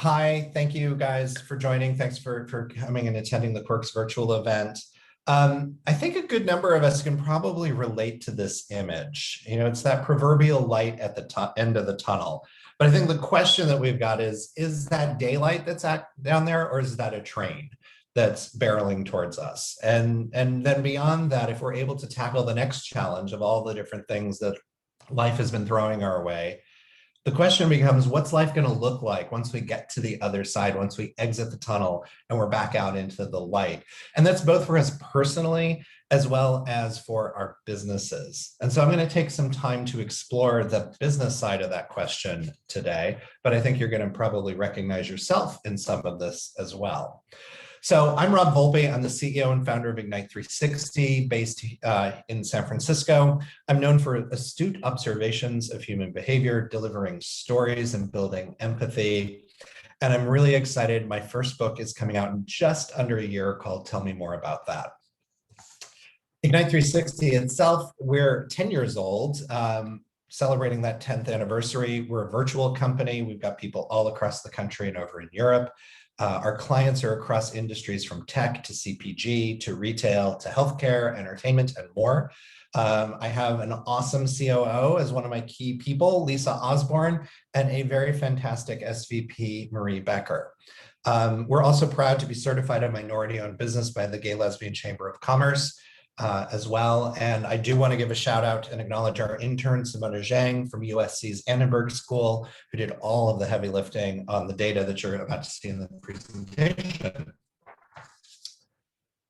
Hi, thank you guys for joining. Thanks for coming and attending the Quirks virtual event. I think a good number of us can probably relate to this image. You know, it's that proverbial light at the end of the tunnel. But I think the question that we've got is that daylight that's down there, or is that a train that's barreling towards us? And then beyond that, if we're able to tackle the next challenge of all the different things that life has been throwing our way, the question becomes, what's life going to look like once we get to the other side, once we exit the tunnel and we're back out into the light? And that's both for us personally, as well as for our businesses. And so I'm going to take some time to explore the business side of that question today, but I think you're going to probably recognize yourself in some of this as well. So I'm Rob Volpe. I'm the CEO and founder of Ignite 360, based in San Francisco. I'm known for astute observations of human behavior, delivering stories and building empathy. And I'm really excited. My first book is coming out in just under a year called Tell Me More About That. Ignite 360 itself, we're 10 years old, celebrating that 10th anniversary. We're a virtual company. We've got people all across the country and over in Europe. Our clients are across industries from tech to CPG to retail to healthcare, entertainment, and more. I have an awesome COO as one of my key people, Lisa Osborne, and a very fantastic SVP, Marie Becker. We're also proud to be certified a minority-owned business by the Gay Lesbian Chamber of Commerce as well. And I do want to give a shout out and acknowledge our intern, Simona Zhang from USC's Annenberg School, who did all of the heavy lifting on the data that you're about to see in the presentation.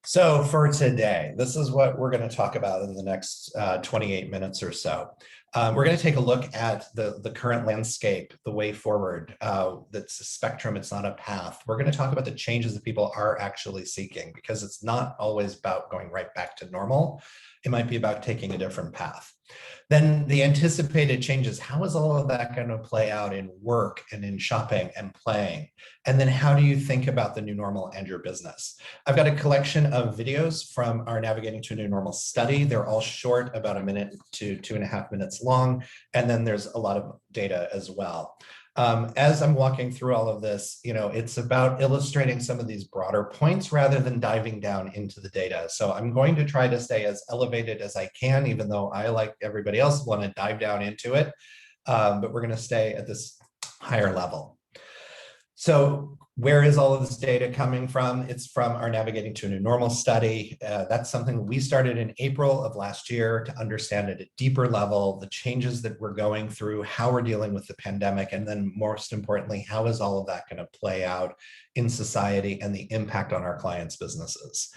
So for today, this is what we're going to talk about in the next 28 minutes or so. We're going to take a look at the current landscape, the way forward. That's a spectrum, it's not a path. We're going to talk about the changes that people are actually seeking, because it's not always about going right back to normal. It might be about taking a different path. Then the anticipated changes, how is all of that going to play out in work and in shopping and playing? And then how do you think about the new normal and your business? I've got a collection of videos from our Navigating to a New Normal study. They're all short, about 1 minute to 2.5 minutes long. And then there's a lot of data as well. As I'm walking through all of this, you know, it's about illustrating some of these broader points rather than diving down into the data. So I'm going to try to stay as elevated as I can, even though I, like everybody else, want to dive down into it. But we're going to stay at this higher level. So where is all of this data coming from? It's from our Navigating to a New Normal study. That's something we started in April of last year to understand at a deeper level the changes that we're going through, how we're dealing with the pandemic, and then most importantly, how is all of that going to play out in society and the impact on our clients' businesses.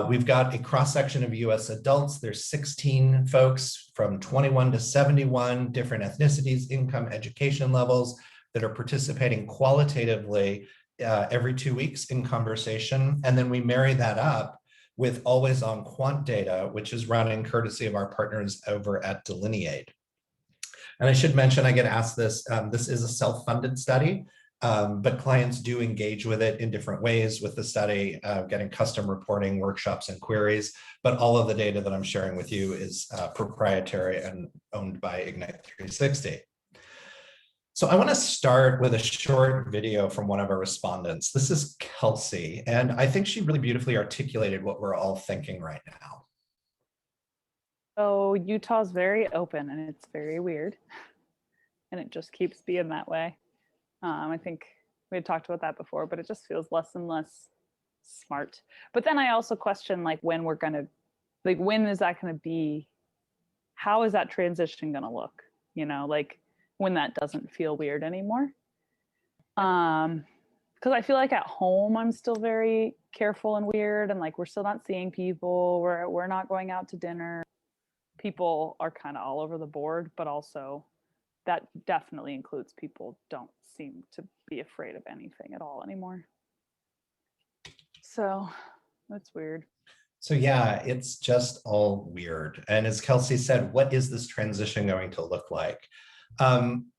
We've got a cross-section of US adults. There's 16 folks from 21 to 71, different ethnicities, income, education levels, that are participating qualitatively every 2 weeks in conversation. And then we marry that up with always on quant data, which is running courtesy of our partners over at Delineate. And I should mention, I get asked this, this is a self-funded study, but clients do engage with it in different ways with the study, getting custom reporting, workshops, and queries. But all of the data that I'm sharing with you is proprietary and owned by Ignite 360. So I want to start with a short video from one of our respondents. This is Kelsey, and I think she really beautifully articulated what we're all thinking right now. So Utah's very open and it's very weird, and it just keeps being that way. I think we had talked about that before, but it just feels less and less smart. But then I also question, like, when we're gonna, like, when is that gonna be? How is that transition gonna look? You know, like, when that doesn't feel weird anymore. Because I feel like at home I'm still very careful and weird, and like we're still not seeing people, we're not going out to dinner. People are kind of all over the board, but also that definitely includes people don't seem to be afraid of anything at all anymore. So that's weird. So yeah, it's just all weird. And as Kelsey said, what is this transition going to look like?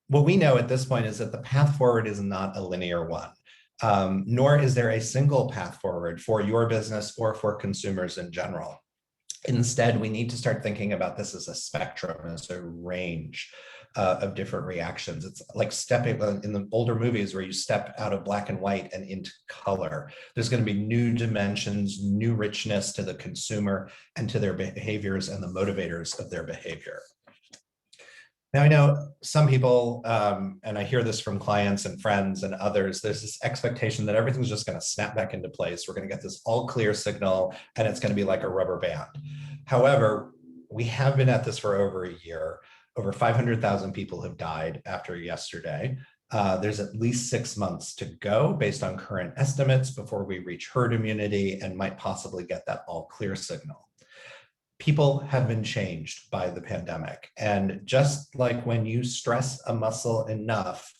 What we know at this point is that the path forward is not a linear one, nor is there a single path forward for your business or for consumers in general. Instead, we need to start thinking about this as a spectrum, as a range. of different reactions. It's like stepping in the older movies where you step out of black and white and into color. There's going to be new dimensions, new richness to the consumer and to their behaviors and the motivators of their behavior. Now, I know some people, and I hear this from clients and friends and others, there's this expectation that everything's just going to snap back into place. We're going to get this all clear signal and it's going to be like a rubber band. However, we have been at this for over a year. Over 500,000 people have died after yesterday. There's at least 6 months to go based on current estimates before we reach herd immunity and might possibly get that all clear signal. People have been changed by the pandemic. And just like when you stress a muscle enough,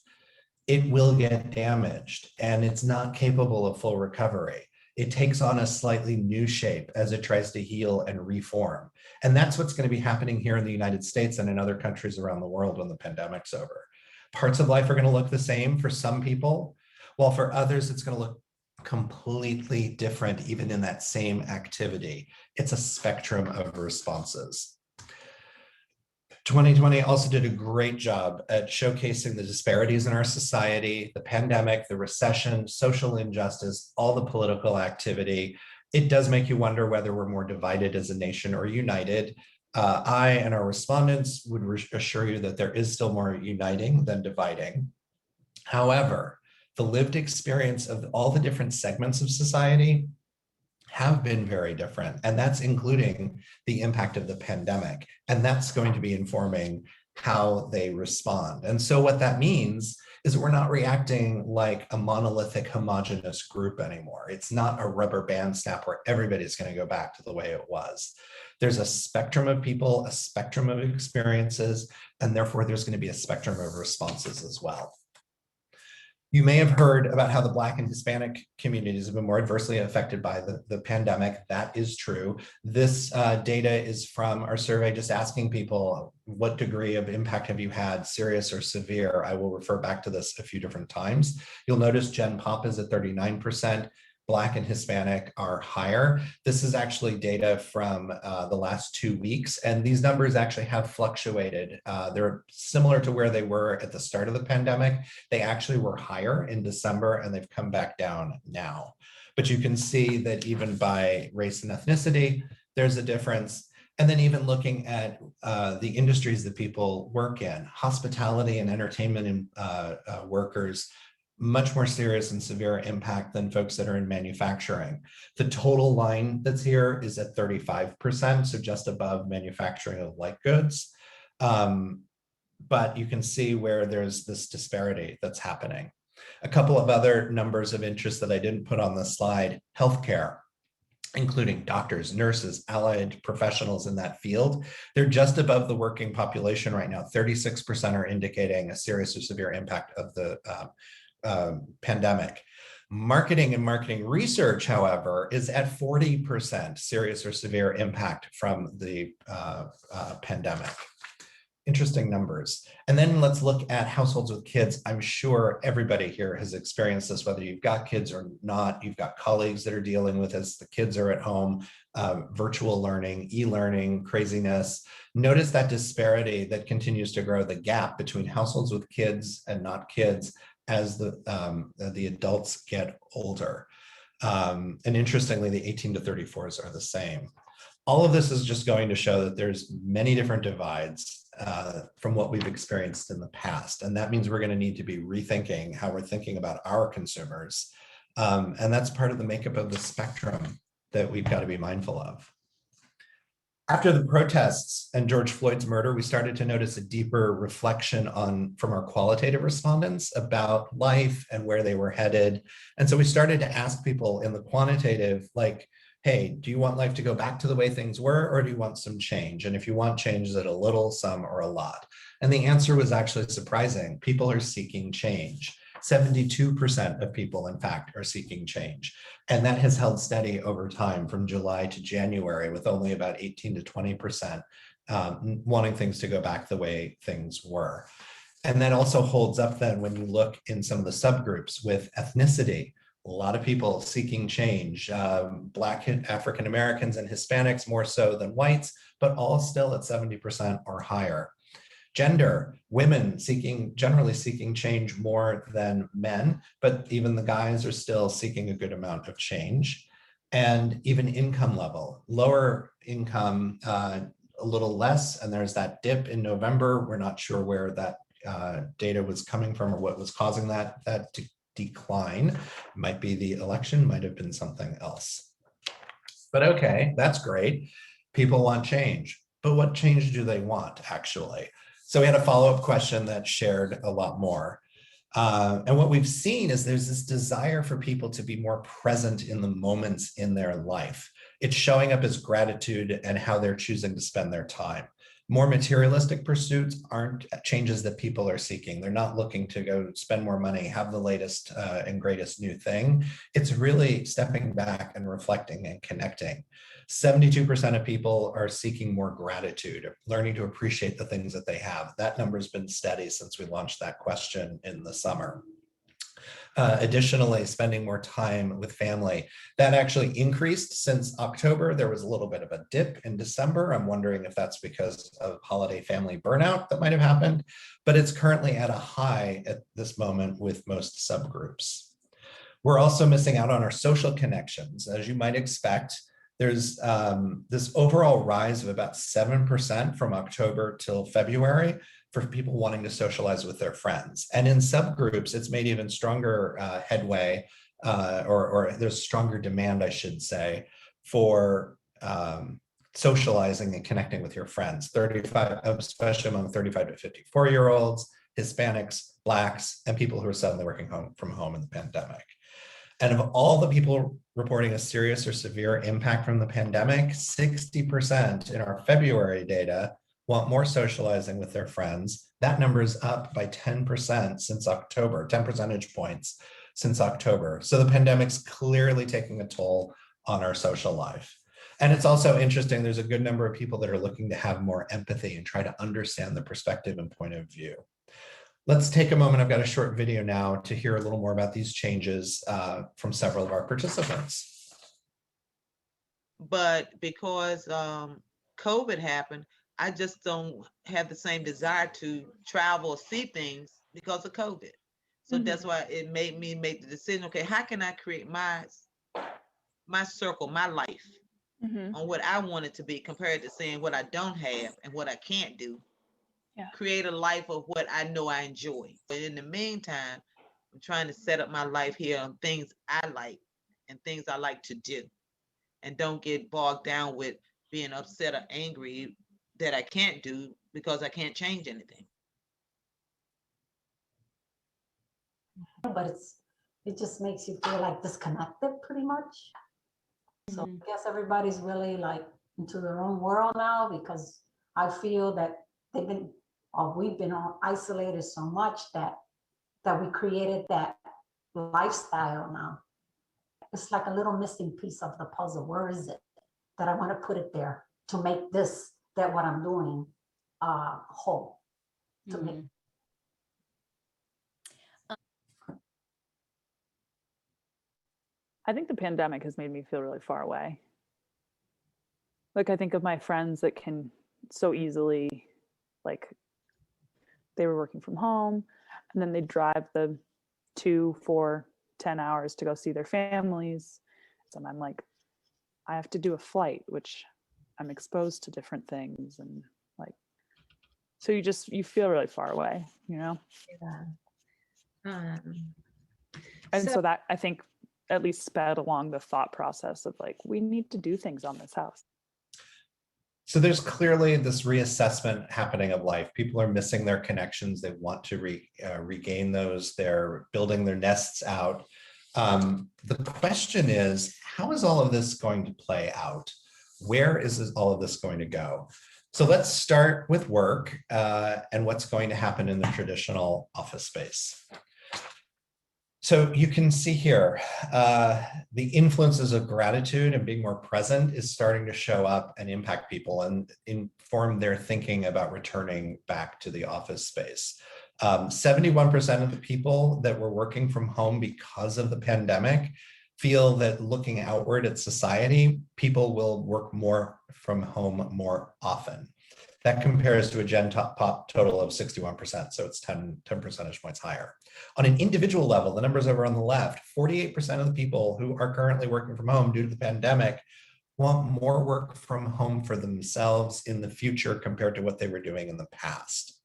it will get damaged and it's not capable of full recovery. It takes on a slightly new shape as it tries to heal and reform. And that's what's going to be happening here in the United States and in other countries around the world when the pandemic's over. Parts of life are going to look the same for some people, while for others, it's going to look completely different, even in that same activity. It's a spectrum of responses. 2020 also did a great job at showcasing the disparities in our society, the pandemic, the recession, social injustice, all the political activity. It does make you wonder whether we're more divided as a nation or united. I and our respondents would assure you that there is still more uniting than dividing. However, the lived experience of all the different segments of society have been very different, and that's including the impact of the pandemic, and that's going to be informing how they respond. And so what that means is we're not reacting like a monolithic homogenous group anymore. It's not a rubber band snap where everybody's going to go back to the way it was. There's a spectrum of people, a spectrum of experiences, and therefore there's going to be a spectrum of responses as well. You may have heard about how the Black and Hispanic communities have been more adversely affected by the pandemic. That is true. This data is from our survey just asking people, what degree of impact have you had, serious or severe? I will refer back to this a few different times. You'll notice Gen Pop is at 39%. Black and Hispanic are higher. This is actually data from the last 2 weeks, and these numbers actually have fluctuated. They're similar to where they were at the start of the pandemic. They actually were higher in December, and they've come back down now. But you can see that even by race and ethnicity, there's a difference. And then even looking at the industries that people work in, hospitality and entertainment workers, much more serious and severe impact than folks that are in manufacturing. The total line that's here is at 35%, so just above manufacturing of light goods. But you can see where there's this disparity that's happening. A couple of other numbers of interest that I didn't put on the slide: healthcare, including doctors, nurses, allied professionals in that field. They're just above the working population right now. 36% are indicating a serious or severe impact of the pandemic. Marketing and marketing research, however, is at 40% serious or severe impact from the pandemic. Interesting numbers. And then let's look at households with kids. I'm sure everybody here has experienced this, whether you've got kids or not. You've got colleagues that are dealing with this. The kids are at home, virtual learning, e-learning, craziness. Notice that disparity that continues to grow, the gap between households with kids and not kids as the adults get older. And interestingly, the 18 to 34s are the same. All of this is just going to show that there's many different divides from what we've experienced in the past. And that means we're going to need to be rethinking how we're thinking about our consumers. And that's part of the makeup of the spectrum that we've got to be mindful of. After the protests and George Floyd's murder, we started to notice a deeper reflection from our qualitative respondents about life and where they were headed. And so we started to ask people in the quantitative, like, hey, do you want life to go back to the way things were, or do you want some change? And if you want change, is it a little, some, or a lot? And the answer was actually surprising. People are seeking change. 72% of people, in fact, are seeking change. And that has held steady over time from July to January, with only about 18 to 20% wanting things to go back the way things were. And that also holds up then when you look in some of the subgroups with ethnicity. A lot of people seeking change, Black, African Americans, and Hispanics more so than whites, but all still at 70% or higher. Gender, women generally seeking change more than men, but even the guys are still seeking a good amount of change. And even income level, lower income, a little less, and there's that dip in November. We're not sure where that data was coming from or what was causing that decline. Might be the election, might have been something else. But okay, that's great. People want change, but what change do they want actually? So we had a follow-up question that shared a lot more. And what we've seen is there's this desire for people to be more present in the moments in their life. It's showing up as gratitude and how they're choosing to spend their time. More materialistic pursuits aren't changes that people are seeking. They're not looking to go spend more money, have the latest and greatest new thing. It's really stepping back and reflecting and connecting. 72% of people are seeking more gratitude, learning to appreciate the things that they have. That number's been steady since we launched that question in the summer. Additionally, spending more time with family. That actually increased since October. There was a little bit of a dip in December. I'm wondering if that's because of holiday family burnout that might have happened, but it's currently at a high at this moment with most subgroups. We're also missing out on our social connections. As you might expect, there's this overall rise of about 7% from October till February for people wanting to socialize with their friends. And in subgroups, it's made even stronger headway, or there's stronger demand, I should say, for socializing and connecting with your friends, 35, especially among 35 to 54-year-olds, Hispanics, Blacks, and people who are suddenly working from home in the pandemic. And of all the people reporting a serious or severe impact from the pandemic, 60% in our February data want more socializing with their friends. That number is up by 10% since October, 10 percentage points since October. So the pandemic's clearly taking a toll on our social life. And it's also interesting, there's a good number of people that are looking to have more empathy and try to understand the perspective and point of view. Let's take a moment. I've got a short video now to hear a little more about these changes from several of our participants. But because COVID happened, I just don't have the same desire to travel or see things because of COVID. So that's why it made me make the decision, okay, how can I create my circle, my life on what I want it to be compared to saying what I don't have and what I can't do. Yeah. Create a life of what I know I enjoy. But in the meantime, I'm trying to set up my life here on things I like and things I like to do. And don't get bogged down with being upset or angry that I can't do because I can't change anything. But it just makes you feel like disconnected pretty much. So I guess everybody's really like into their own world now, because I feel that we've been isolated so much that we created that lifestyle now. It's like a little missing piece of the puzzle. Where is it? That I want to put it there to make that what I'm doing whole. To make. I think the pandemic has made me feel really far away. Like, I think of my friends that can so easily, like, they were working from home and then they drive the 2, 4, 10 hours to go see their families. So I'm like, I have to do a flight, which I'm exposed to different things. And like, so you feel really far away, you know? Yeah. And so that, I think, at least sped along the thought process of like, we need to do things on this house. So there's clearly this reassessment happening of life. People are missing their connections. They want to regain those. They're building their nests out. The question is, how is all of this going to play out? Where is all of this going to go? So let's start with work and what's going to happen in the traditional office space. So you can see here, the influences of gratitude and being more present is starting to show up and impact people and inform their thinking about returning back to the office space. 71% of the people that were working from home because of the pandemic feel that looking outward at society, people will work more from home more often. That compares to a Gen Pop total of 61%, so it's 10 percentage points higher. On an individual level, the numbers over on the left, 48% of the people who are currently working from home due to the pandemic want more work from home for themselves in the future compared to what they were doing in the past.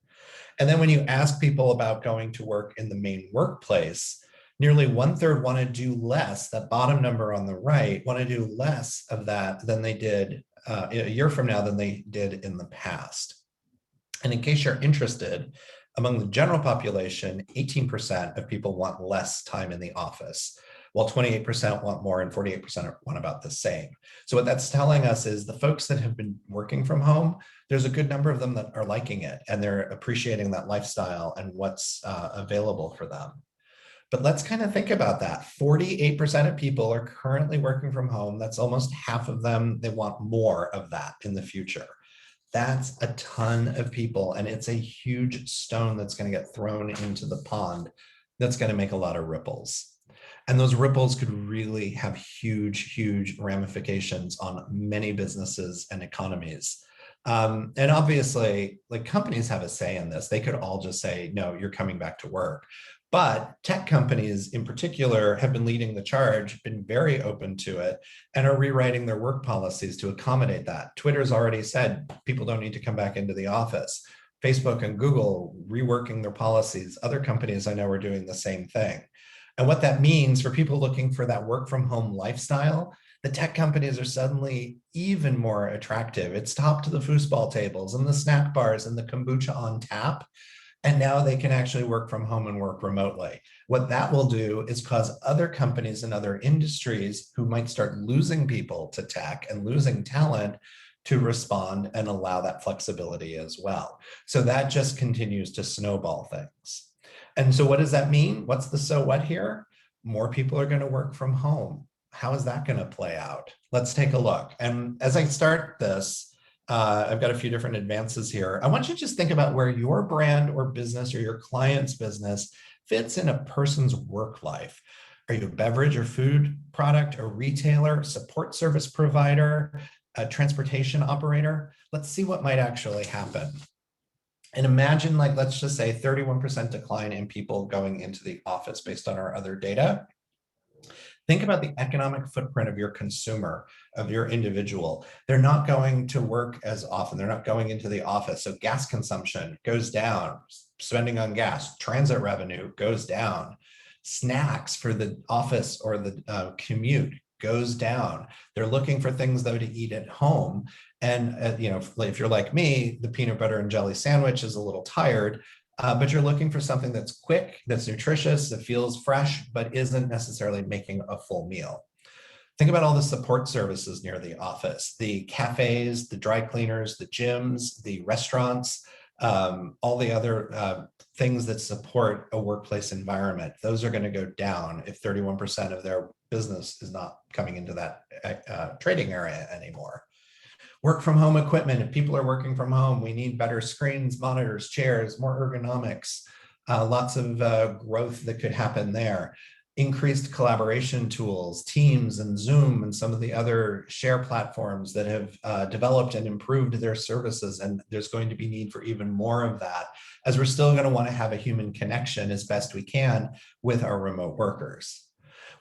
And then when you ask people about going to work in the main workplace, nearly 1/3 want to do less, that bottom number on the right, want to do less of that than they did a year from now than they did in the past. And in case you're interested, among the general population, 18% of people want less time in the office, while 28% want more and 48% want about the same. So what that's telling us is the folks that have been working from home, there's a good number of them that are liking it and they're appreciating that lifestyle and what's available for them. But let's kind of think about that. 48% of people are currently working from home. That's almost half of them. They want more of that in the future. That's a ton of people, and it's a huge stone that's going to get thrown into the pond that's going to make a lot of ripples. And those ripples could really have huge, huge ramifications on many businesses and economies. And obviously, like, companies have a say in this. They could all just say, no, you're coming back to work. But tech companies in particular have been leading the charge, been very open to it, and are rewriting their work policies to accommodate that. Twitter's already said people don't need to come back into the office. Facebook and Google reworking their policies. Other companies I know are doing the same thing. And what that means for people looking for that work from home lifestyle, the tech companies are suddenly even more attractive. It's top to the foosball tables and the snack bars and the kombucha on tap. And now they can actually work from home and work remotely. What that will do is cause other companies and other industries who might start losing people to tech and losing talent to respond and allow that flexibility as well. So that just continues to snowball things. And so what does that mean? What's the so what here? More people are going to work from home. How is that going to play out? Let's take a look. And as I start this, I've got a few different advances here. I want you to just think about where your brand or business or your client's business fits in a person's work life. Are you a beverage or food product, a retailer, support service provider, a transportation operator? Let's see what might actually happen. And imagine, like, let's just say 31% decline in people going into the office based on our other data. Think about the economic footprint of your consumer, of your individual. They're not going to work as often. They're not going into the office. So gas consumption goes down, spending on gas, transit revenue goes down, snacks for the office or the commute goes down. They're looking for things, though, to eat at home. And if you're like me, the peanut butter and jelly sandwich is a little tired. But you're looking for something that's quick, that's nutritious, that feels fresh, but isn't necessarily making a full meal. Think about all the support services near the office, the cafes, the dry cleaners, the gyms, the restaurants, all the other things that support a workplace environment. Those are going to go down if 31% of their business is not coming into that trading area anymore. Work from home equipment. If people are working from home, we need better screens, monitors, chairs, more ergonomics, lots of growth that could happen there. Increased collaboration tools, Teams and Zoom and some of the other share platforms that have developed and improved their services. And there's going to be need for even more of that, as we're still going to want to have a human connection as best we can with our remote workers.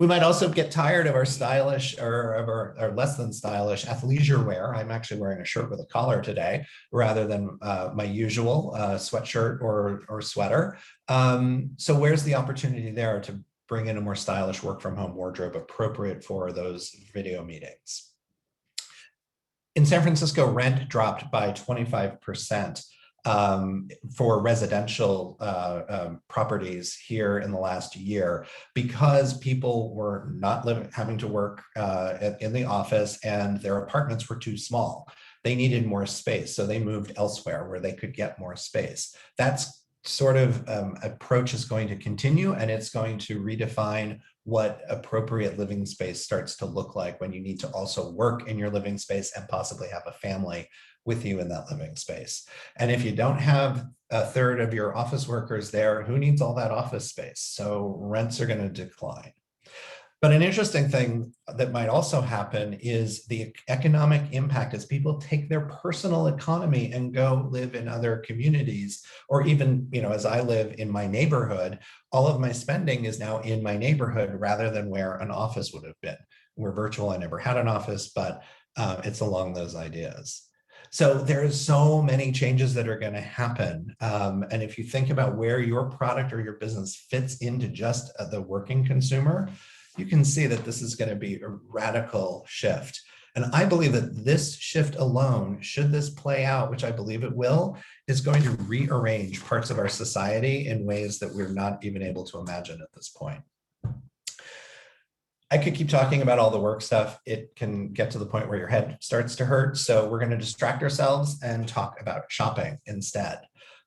We might also get tired of our stylish or of our less than stylish athleisure wear. I'm actually wearing a shirt with a collar today rather than my usual sweatshirt or sweater. So where's the opportunity there to bring in a more stylish work from home wardrobe appropriate for those video meetings? In San Francisco, rent dropped by 25%. For residential properties here in the last year, because people were not having to work in the office and their apartments were too small. They needed more space, so they moved elsewhere where they could get more space. That's sort of approach is going to continue, and it's going to redefine what appropriate living space starts to look like when you need to also work in your living space and possibly have a family with you in that living space. And if you don't have a third of your office workers there, who needs all that office space? So rents are going to decline. But an interesting thing that might also happen is the economic impact as people take their personal economy and go live in other communities, or even, you know, as I live in my neighborhood, all of my spending is now in my neighborhood rather than where an office would have been. We're virtual. I never had an office, but it's along those ideas. So there's so many changes that are going to happen. And if you think about where your product or your business fits into just the working consumer, you can see that this is going to be a radical shift. And I believe that this shift alone, should this play out, which I believe it will, is going to rearrange parts of our society in ways that we're not even able to imagine at this point. I could keep talking about all the work stuff. It can get to the point where your head starts to hurt. So we're going to distract ourselves and talk about shopping instead.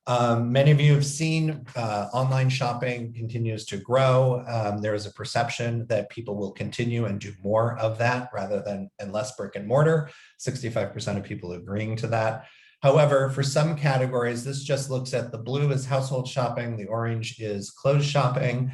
Many of you have seen online shopping continues to grow. There is a perception that people will continue and do more of that rather than and less brick and mortar. 65% of people agreeing to that. However, for some categories, this just looks at the blue as household shopping, the orange is clothes shopping.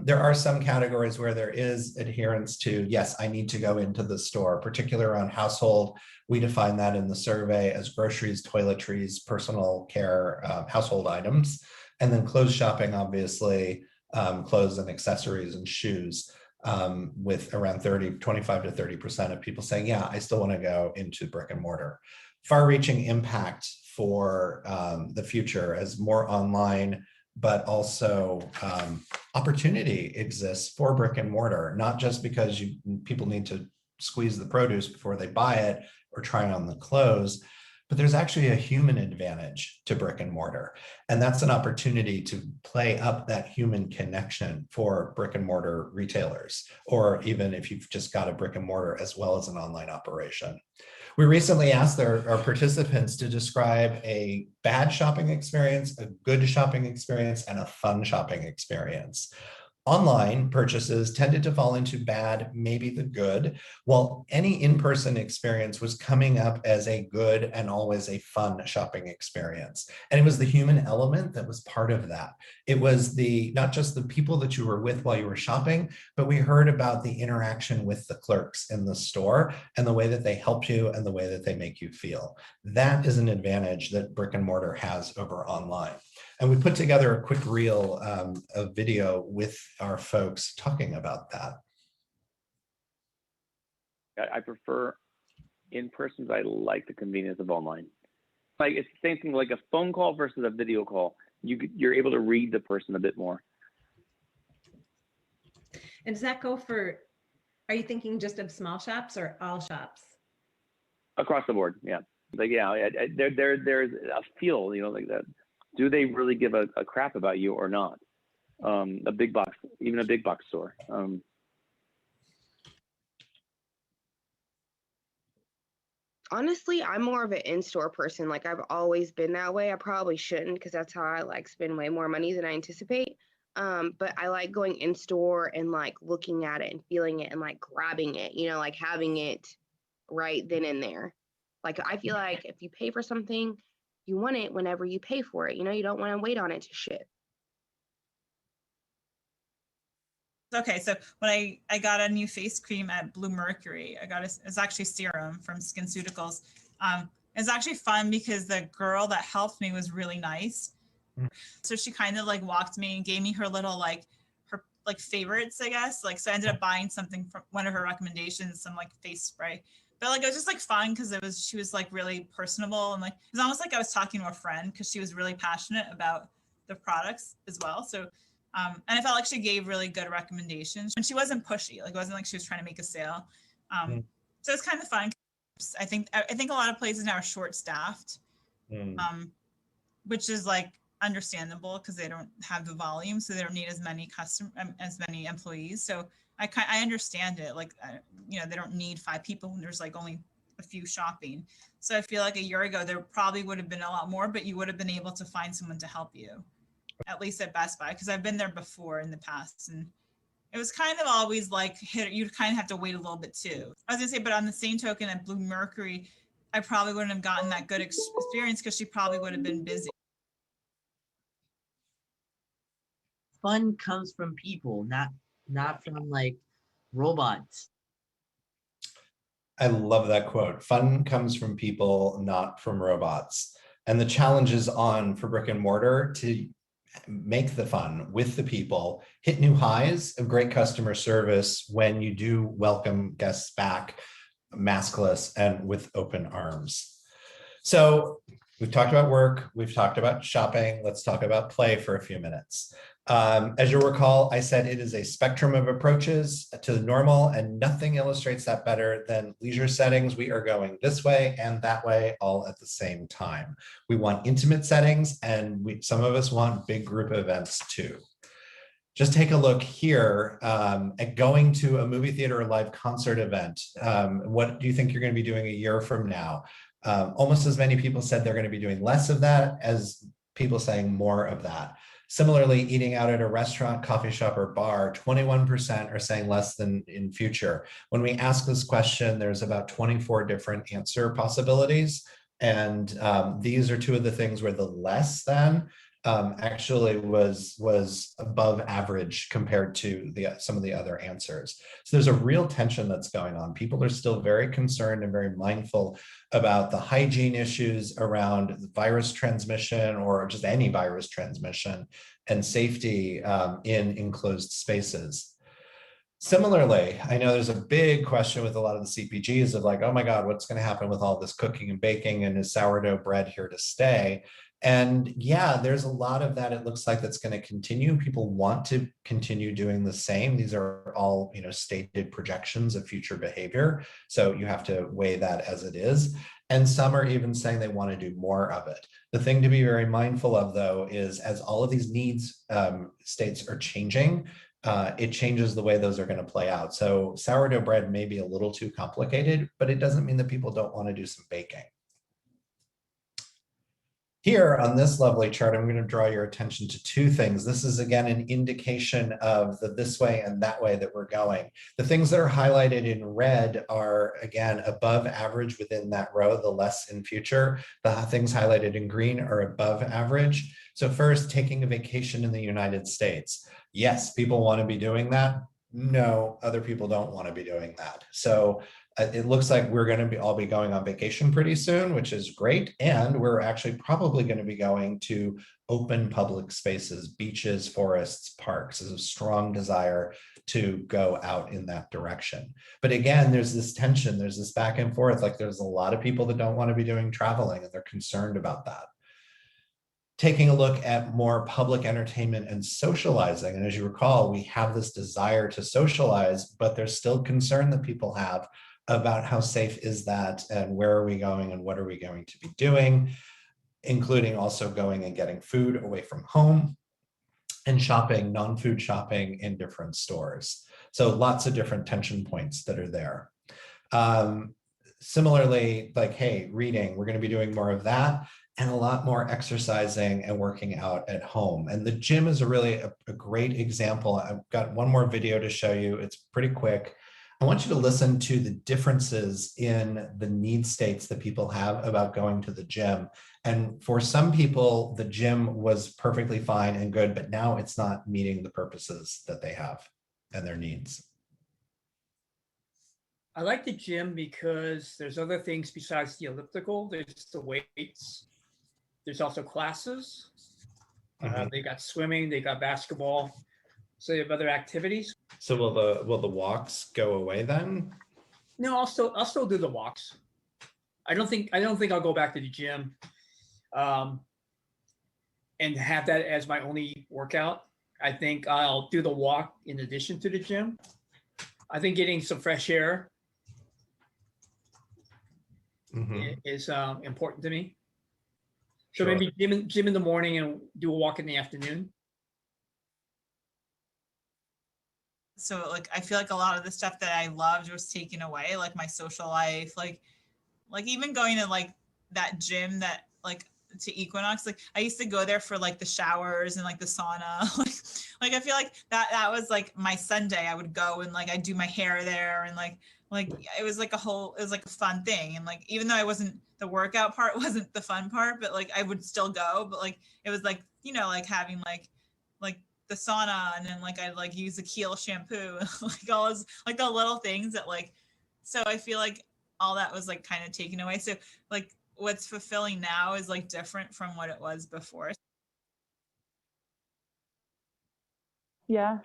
There are some categories where there is adherence to, yes, I need to go into the store, particularly around household. We define that in the survey as groceries, toiletries, personal care, household items, and then clothes shopping, obviously, clothes and accessories and shoes, with around 25 to 30% of people saying, yeah, I still want to go into brick and mortar. Far-reaching impact for the future as more online, but also opportunity exists for brick and mortar, not just because people need to squeeze the produce before they buy it or try on the clothes, but there's actually a human advantage to brick and mortar. And that's an opportunity to play up that human connection for brick and mortar retailers, or even if you've just got a brick and mortar as well as an online operation. We recently asked our participants to describe a bad shopping experience, a good shopping experience, and a fun shopping experience. Online purchases tended to fall into bad, maybe the good, while any in-person experience was coming up as a good and always a fun shopping experience. And it was the human element that was part of that. It was not just the people that you were with while you were shopping, but we heard about the interaction with the clerks in the store and the way that they help you and the way that they make you feel. That is an advantage that brick and mortar has over online. And we put together a quick reel, a video with our folks talking about that. I prefer in person, but I like the convenience of online. Like it's the same thing, like a phone call versus a video call. You're able to read the person a bit more. And does that go for, are you thinking just of small shops or all shops? Across the board, yeah. Like, yeah, there's a feel, you know, like that. Do they really give a crap about you or not? A big box, even a big box store. Honestly, I'm more of an in-store person. Like I've always been that way. I probably shouldn't because that's how I like spend way more money than I anticipate. But I like going in store and like looking at it and feeling it and like grabbing it, you know, like having it right then and there. Like I feel like if you pay for something, you want it whenever you pay for it. You know, you don't want to wait on it to ship. Okay, so when I got a new face cream at Blue Mercury, it's actually serum from SkinCeuticals. It's actually fun because the girl that helped me was really nice. So she kind of like walked me and gave me her little her favorites, I guess. Like so I ended up buying something from one of her recommendations, some like face spray. But like it was just like fun because she was like really personable and like it was almost like I was talking to a friend because she was really passionate about the products as well. So and I felt like she gave really good recommendations and she wasn't pushy. Like it wasn't like she was trying to make a sale. So it's kind of fun. I think a lot of places now are short staffed, which is like understandable because they don't have the volume, so they don't need as many employees. So I understand it. Like, you know, they don't need 5 people when there's like only a few shopping. So I feel like a year ago, there probably would have been a lot more, but you would have been able to find someone to help you, at least at Best Buy, because I've been there before in the past. And it was kind of always like, you'd kind of have to wait a little bit too. I was gonna say, but on the same token at Blue Mercury, I probably wouldn't have gotten that good experience because she probably would have been busy. Fun comes from people, not from like robots. I love that quote. Fun comes from people, not from robots. And the challenge is on for brick and mortar to make the fun with the people, hit new highs of great customer service when you do welcome guests back maskless and with open arms. So we've talked about work, we've talked about shopping, let's talk about play for a few minutes. As you'll recall, I said it is a spectrum of approaches to the normal, and nothing illustrates that better than leisure settings. We are going this way and that way all at the same time. We want intimate settings, and some of us want big group events too. Just take a look here at going to a movie theater or live concert event. What do you think you're going to be doing a year from now? Almost as many people said they're going to be doing less of that as people saying more of that. Similarly, eating out at a restaurant, coffee shop, or bar, 21% are saying less than in future. When we ask this question, there's about 24 different answer possibilities. And these are two of the things where the less than actually was above average compared to some of the other answers. So there's a real tension that's going on. People are still very concerned and very mindful about the hygiene issues around virus transmission or just any virus transmission and safety in enclosed spaces. Similarly, I know there's a big question with a lot of the CPGs of like, oh my God, what's going to happen with all this cooking and baking, and is sourdough bread here to stay? And yeah, there's a lot of that. It looks like that's going to continue. People want to continue doing the same. These are all, stated projections of future behavior. So you have to weigh that as it is. And some are even saying they want to do more of it. The thing to be very mindful of, though, is as all of these needs states are changing, it changes the way those are going to play out. So sourdough bread may be a little too complicated, but it doesn't mean that people don't want to do some baking. Here on this lovely chart, I'm going to draw your attention to two things. This is, again, an indication of the this way and that way that we're going. The things that are highlighted in red are, again, above average within that row, the less in future. The things highlighted in green are above average. So first, taking a vacation in the United States. Yes, people want to be doing that. No, other people don't want to be doing that. So it looks like we're going to all be going on vacation pretty soon, which is great. And we're actually probably going to be going to open public spaces, beaches, forests, parks. There's a strong desire to go out in that direction. But again, there's this tension, there's this back and forth. Like there's a lot of people that don't want to be doing traveling and they're concerned about that. Taking a look at more public entertainment and socializing. And as you recall, we have this desire to socialize, but there's still concern that people have about how safe is that and where are we going and what are we going to be doing, including also going and getting food away from home and shopping, non-food shopping in different stores. So lots of different tension points that are there. Similarly, like, hey, reading, we're going to be doing more of that and a lot more exercising and working out at home. And the gym is a great example. I've got one more video to show you. It's pretty quick. I want you to listen to the differences in the need states that people have about going to the gym. And for some people, the gym was perfectly fine and good, but now it's not meeting the purposes that they have and their needs. I like the gym because there's other things besides the elliptical. There's the weights. There's also classes. They got swimming, they got basketball. So they have other activities. So will the walks go away then? No, I'll still do the walks. I don't think I'll go back to the gym and have that as my only workout. I think I'll do the walk in addition to the gym. I think getting some fresh air is important to me. So Sure. maybe gym in the morning and do a walk in the afternoon. So like I feel like a lot of the stuff that I loved was taken away, like my social life, like even going to like that gym that like to Equinox, like I used to go there for like the showers and like the sauna. like I feel like that was like my Sunday. I would go and like I'd do my hair there and like it was like a fun thing. And like even though the workout part wasn't the fun part, but like I would still go, but like it was like, like having like the sauna, and then like I like use the Kiehl shampoo, like all those like the little things that like. So I feel like all that was like kind of taken away. So like what's fulfilling now is like different from what it was before. Yeah.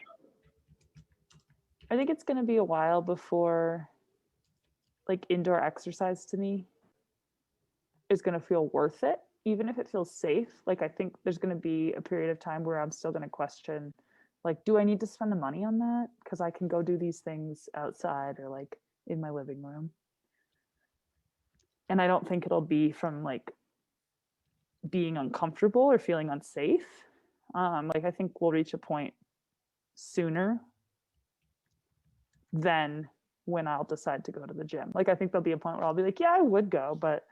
I think it's going to be a while before like indoor exercise to me is going to feel worth it, even if it feels safe. Like I think there's going to be a period of time where I'm still going to question, like, do I need to spend the money on that? Because I can go do these things outside or like in my living room. And I don't think it'll be from like being uncomfortable or feeling unsafe. Like I think we'll reach a point sooner than when I'll decide to go to the gym. Like I think there'll be a point where I'll be like, yeah, I would go, but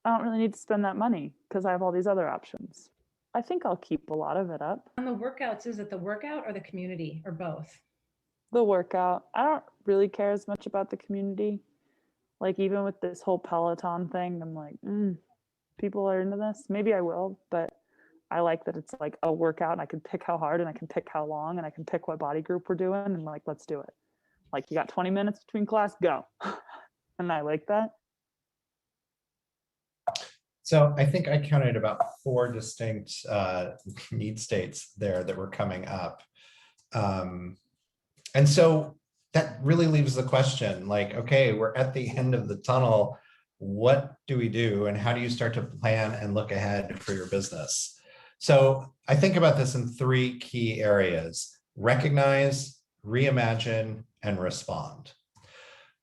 I don't really need to spend that money because I have all these other options. I think I'll keep a lot of it up. On the workouts, is it the workout or the community or both? The workout. I don't really care as much about the community. Like even with this whole Peloton thing, I'm like, people are into this. Maybe I will, but I like that it's like a workout and I can pick how hard and I can pick how long and I can pick what body group we're doing and like, let's do it. Like you got 20 minutes between class, go. And I like that. So I think I counted about 4 distinct need states there that were coming up. And so that really leaves the question like, okay, we're at the end of the tunnel. What do we do? And how do you start to plan and look ahead for your business? So I think about this in 3 key areas: recognize, reimagine, and respond.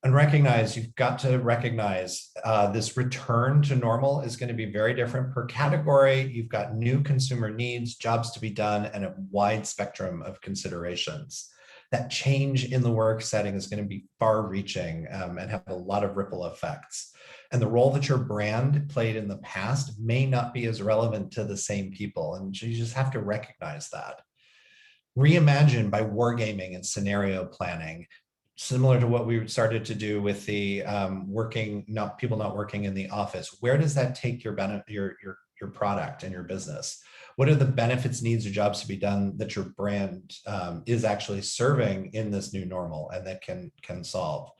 And recognize, you've got to recognize this return to normal is going to be very different per category. You've got new consumer needs, jobs to be done, and a wide spectrum of considerations. That change in the work setting is going to be far reaching and have a lot of ripple effects. And the role that your brand played in the past may not be as relevant to the same people. And you just have to recognize that. Reimagine by wargaming and scenario planning, similar to what we started to do with the people not working in the office. Where does that take your product and your business? What are the benefits, needs, or jobs to be done that your brand is actually serving in this new normal and that can solve?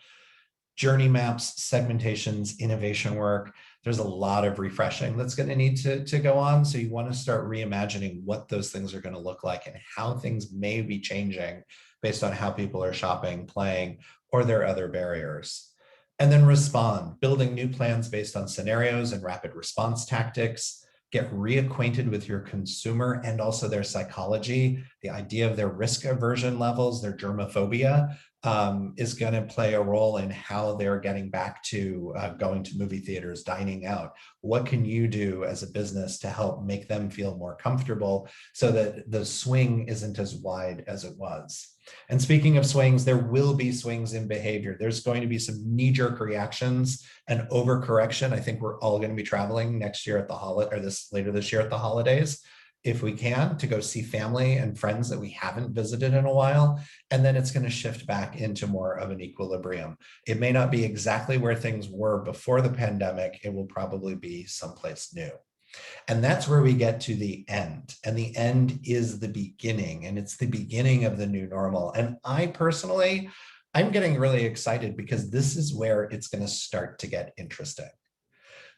Journey maps, segmentations, innovation work. There's a lot of refreshing that's going to need to go on. So you want to start reimagining what those things are going to look like and how things may be changing based on how people are shopping, playing, or their other barriers. And then respond, building new plans based on scenarios and rapid response tactics. Get reacquainted with your consumer and also their psychology. The idea of their risk aversion levels, their germophobia, is going to play a role in how they're getting back to going to movie theaters, dining out. What can you do as a business to help make them feel more comfortable so that the swing isn't as wide as it was? And speaking of swings, there will be swings in behavior. There's going to be some knee-jerk reactions and overcorrection. I think we're all going to be traveling next year at the later this year at the holidays, if we can, to go see family and friends that we haven't visited in a while. And then it's going to shift back into more of an equilibrium. It may not be exactly where things were before the pandemic. It will probably be someplace new. And that's where we get to the end. And the end is the beginning. And it's the beginning of the new normal. And I personally, I'm getting really excited because this is where it's going to start to get interesting.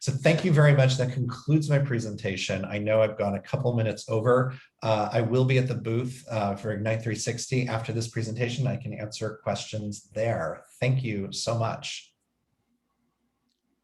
So thank you very much. That concludes my presentation. I know I've gone a couple minutes over. I will be at the booth for Ignite 360 after this presentation. I can answer questions there. Thank you so much.